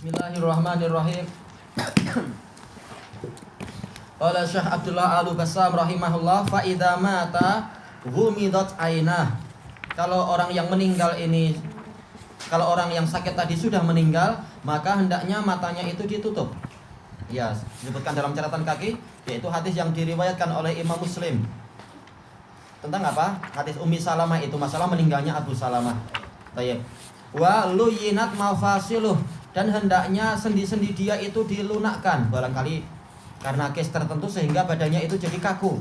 Bismillahirrahmanirrahim. Qala Syekh Abdullah Al-Bassam rahimahullah, fa idza mata ghumidat ainah. Kalau orang yang meninggal ini, kalau orang yang sakit tadi sudah meninggal, maka hendaknya matanya itu ditutup. Ya, disebutkan dalam catatan kaki, yaitu hadis yang diriwayatkan oleh Imam Muslim. Tentang apa? Hadis Ummi Salamah itu, masalah meninggalnya Abu Salamah. Baik. Wa luyinat mafasiluh, dan hendaknya sendi-sendi dia itu dilunakkan, barangkali karena case tertentu sehingga badannya itu jadi kaku,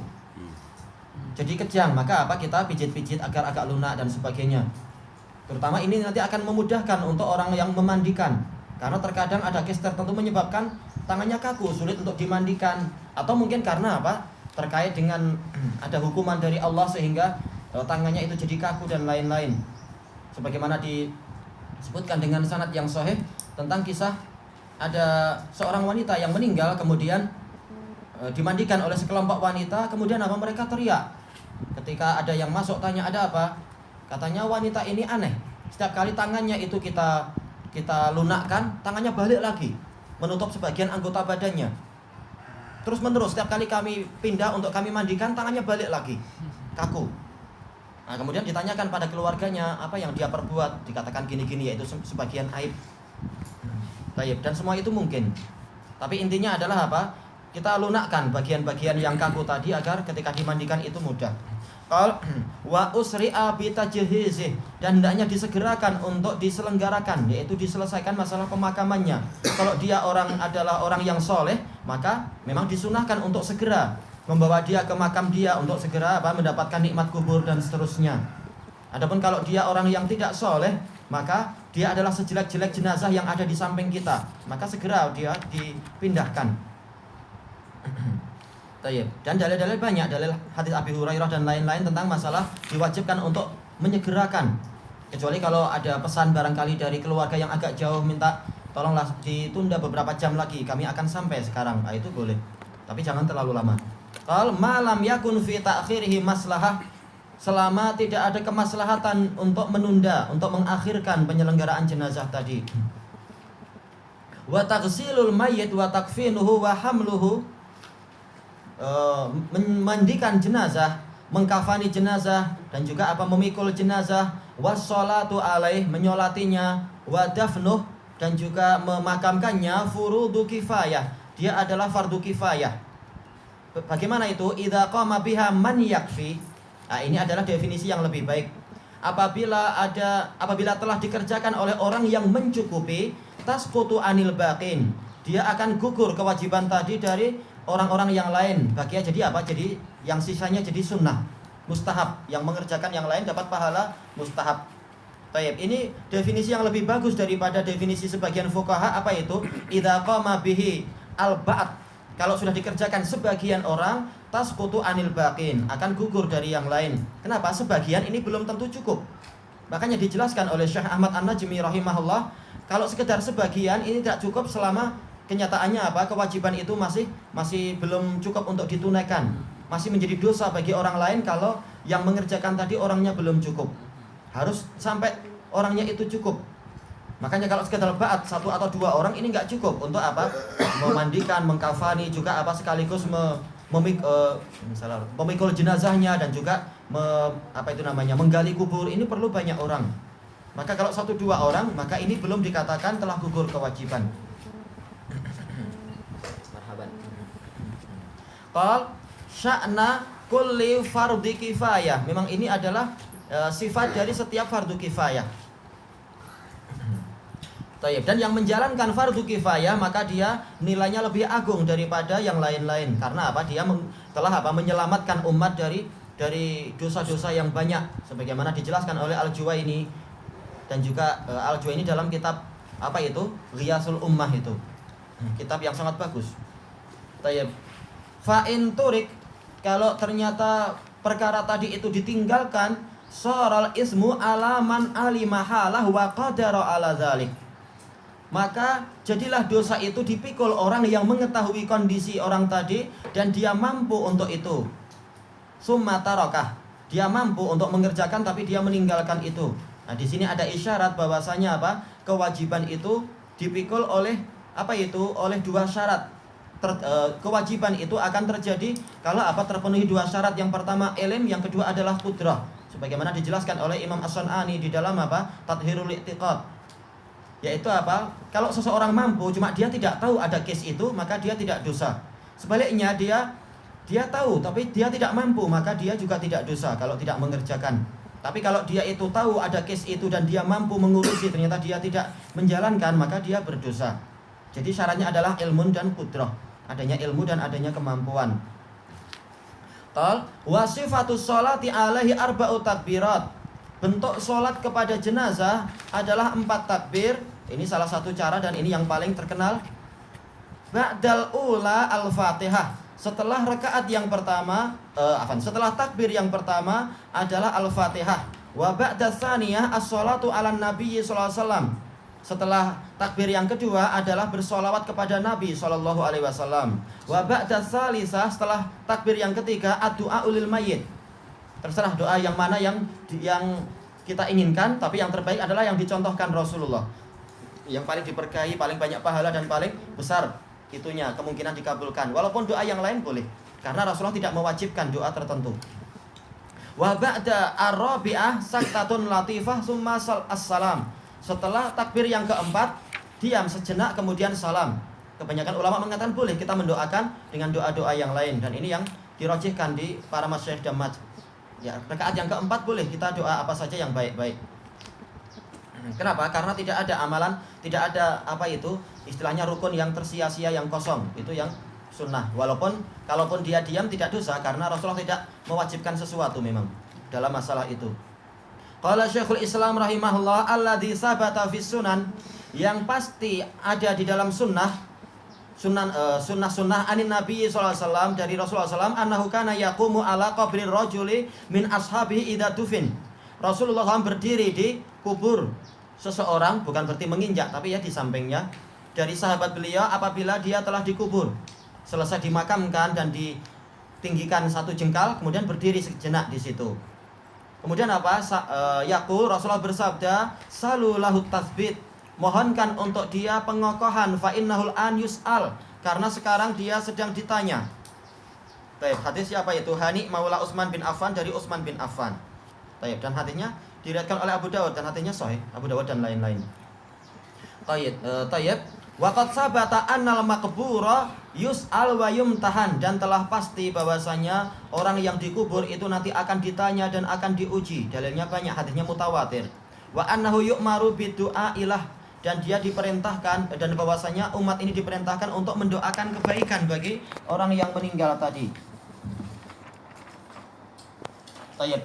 jadi kejang, maka apa, kita pijit-pijit agar agak lunak dan sebagainya. Terutama ini nanti akan memudahkan untuk orang yang memandikan, karena terkadang ada case tertentu menyebabkan tangannya kaku, sulit untuk dimandikan, atau mungkin karena apa, terkait dengan ada hukuman dari Allah sehingga tangannya itu jadi kaku dan lain-lain. Sebagaimana disebutkan dengan sanad yang sahih tentang kisah ada seorang wanita yang meninggal, kemudian dimandikan oleh sekelompok wanita, kemudian apa, mereka teriak. Ketika ada yang masuk tanya ada apa, katanya wanita ini aneh, setiap kali tangannya itu kita lunakkan, tangannya balik lagi menutup sebagian anggota badannya. Terus menerus, setiap kali kami pindah untuk kami mandikan, tangannya balik lagi kaku. Nah, kemudian ditanyakan pada keluarganya apa yang dia perbuat, dikatakan gini-gini, yaitu sebagian aib. Baik, dan semua itu mungkin. Tapi intinya adalah apa? Kita lunakkan bagian-bagian yang kaku tadi agar ketika dimandikan itu mudah. Qal wa usri'a bi tajhizih, dan hendaknya disegerakan untuk diselenggarakan, yaitu diselesaikan masalah pemakamannya. Kalau dia adalah orang yang soleh, maka memang disunahkan untuk segera membawa dia ke makam dia untuk segera mendapatkan nikmat kubur dan seterusnya. Adapun kalau dia orang yang tidak soleh, maka dia adalah sejelek-jelek jenazah yang ada di samping kita, maka segera dia dipindahkan. Dan dalil-dalil banyak, dalil hadis Abi Hurairah dan lain-lain tentang masalah diwajibkan untuk menyegerakan. Kecuali kalau ada pesan barangkali dari keluarga yang agak jauh, minta tolonglah ditunda beberapa jam lagi, kami akan sampai sekarang. Nah, itu boleh, tapi jangan terlalu lama. Qal malam yakun fi ta'khirihi maslahah, selama tidak ada kemaslahatan untuk menunda, untuk mengakhirkan penyelenggaraan jenazah tadi. Wa taghsilul mayyit wa takfinuhu wa hamluhu, memandikan jenazah, mengkafani jenazah, dan juga memikul jenazah, wassalatu alaih, menyolatinya, wa dafnuh, dan juga memakamkannya, furudu kifayah, dia adalah fardu kifayah. Bagaimana itu? Idza qama biha man yakfi. Nah, ini adalah definisi yang lebih baik. Apabila telah dikerjakan oleh orang yang mencukupi, tasqutu anil baqin, dia akan gugur kewajiban tadi dari orang-orang yang lain. Bagian jadi apa? Jadi yang sisanya jadi sunnah, mustahab. Yang mengerjakan yang lain dapat pahala mustahab. Taib. Ini definisi yang lebih bagus daripada definisi sebagian fuqaha, apa itu? Idza qama bihi al-ba'd. Kalau sudah dikerjakan sebagian orang, tasqutu anil baqin, akan gugur dari yang lain. Kenapa? Sebagian ini belum tentu cukup. Makanya dijelaskan oleh Syekh Ahmad An-Najmi rahimahullah, kalau sekedar sebagian ini tidak cukup selama kenyataannya kewajiban itu masih belum cukup untuk ditunaikan. Masih menjadi dosa bagi orang lain kalau yang mengerjakan tadi orangnya belum cukup. Harus sampai orangnya itu cukup. Makanya kalau sekedar ba'at satu atau dua orang ini nggak cukup untuk memandikan, mengkafani, juga sekaligus memikul jenazahnya, dan juga menggali kubur. Ini perlu banyak orang. Maka kalau satu dua orang, maka ini belum dikatakan telah gugur kewajiban. Marhaban. Qal sya'na kulli fardhi kifayah. Memang ini adalah sifat dari setiap fardu kifayah. Dan yang menjalankan fardu kifayah, maka dia nilainya lebih agung daripada yang lain-lain. Karena apa? Dia telah menyelamatkan umat dari dosa-dosa yang banyak, sebagaimana dijelaskan oleh Al-Juwaini, dan juga Al-Juwaini dalam kitab Ghiyasul Ummah, itu kitab yang sangat bagus. Fa in turik, kalau ternyata perkara tadi itu ditinggalkan, saral ismu alaman alimahalah wa qadara ala dzalik, maka jadilah dosa itu dipikul orang yang mengetahui kondisi orang tadi dan dia mampu untuk itu. Summa tarakah, dia mampu untuk mengerjakan tapi dia meninggalkan itu. Nah, di sini ada isyarat bahwasanya kewajiban itu dipikul oleh apa itu? Oleh dua syarat. Kewajiban itu akan terjadi kalau apa? Terpenuhi dua syarat. Yang pertama ilm, yang kedua adalah qudrah. Sebagaimana dijelaskan oleh Imam As-Sun'ani di dalam apa? Tathhirul I'tiqad. Yaitu apa? Kalau seseorang mampu cuma dia tidak tahu ada case itu, maka dia tidak dosa. Sebaliknya dia tahu tapi dia tidak mampu, maka dia juga tidak dosa kalau tidak mengerjakan. Tapi kalau dia itu tahu ada case itu dan dia mampu mengurusi, ternyata dia tidak menjalankan, maka dia berdosa. Jadi syaratnya adalah ilmu dan qudrah, adanya ilmu dan adanya kemampuan. Wa sifatus sholati alaihi arba'u takbirat. Bentuk sholat kepada jenazah adalah 4 takbir. Ini salah satu cara dan ini yang paling terkenal. Ba'dal ula al-fatihah. Setelah rakaat yang pertama, setelah takbir yang pertama adalah al-fatihah. Wa ba'da tsaniyah as-sholatu ala nabi sallallahu alaihi wasallam. Setelah takbir yang kedua adalah bersolawat kepada Nabi sallallahu alaihi wasallam. Wa ba'da tsalisah, setelah takbir yang ketiga ad-du'a ulil mayyit. Terserah doa yang mana yang kita inginkan, tapi yang terbaik adalah yang dicontohkan Rasulullah. Yang paling diberkahi, paling banyak pahala dan paling besar itunya kemungkinan dikabulkan. Walaupun doa yang lain boleh, karena Rasulullah tidak mewajibkan doa tertentu. Wa ba'da ar-rabi'ah saktatun latifah summa as-salam. Setelah takbir yang keempat, diam sejenak kemudian salam. Kebanyakan ulama mengatakan boleh kita mendoakan dengan doa-doa yang lain, dan ini yang dirojihkan di para masyayikh dan ya, rakaat yang keempat boleh kita doa apa saja yang baik-baik. Kenapa? Karena tidak ada amalan, tidak ada apa itu istilahnya rukun yang tersia-sia, yang kosong. Itu yang sunnah. Kalaupun dia diam tidak dosa, karena Rasulullah tidak mewajibkan sesuatu memang dalam masalah itu. Qala Syekhul Islam rahimahullah alladzi sabata fis sunan, yang pasti ada di dalam sunnah anin Nabi sallallahu alaihi wasallam, dari Rasulullah SAW, annahu kana yaqumu ala qabri rajuli min ashabihi idza dufin. Rasulullah SAW berdiri di kubur seseorang, bukan berarti menginjak, tapi ya di sampingnya, dari sahabat beliau apabila dia telah dikubur, selesai dimakamkan dan ditinggikan 1 jengkal, kemudian berdiri sejenak di situ. Kemudian apa? Yaqul, Rasulullah bersabda, salu lahu tatsbit, mohonkan untuk dia pengokohan, fa innahul an yus'al, karena sekarang dia sedang ditanya. Baik, hadis siapa itu? Hani Maula Utsman bin Affan, dari Utsman bin Affan. Baik, dan hadisnya diriwayatkan oleh Abu Dawud dan hadisnya sahih, Abu Dawud dan lain-lain. Tayyib. Waqad sabata annal maqbura yus'al wa yumtahan, dan telah pasti bahwasanya orang yang dikubur itu nanti akan ditanya dan akan diuji. Dalilnya banyak, hadisnya mutawatir. Wa annahu yu'maru bidu'a ilah, dan dia diperintahkan, dan bahwasanya umat ini diperintahkan untuk mendoakan kebaikan bagi orang yang meninggal tadi. Tayyib.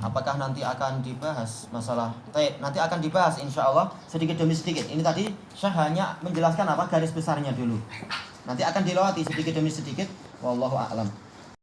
Apakah nanti akan dibahas masalah? Nanti akan dibahas insya Allah sedikit demi sedikit. Ini tadi saya hanya menjelaskan apa garis besarnya dulu. Nanti akan dilewati sedikit demi sedikit. Wallahu a'lam.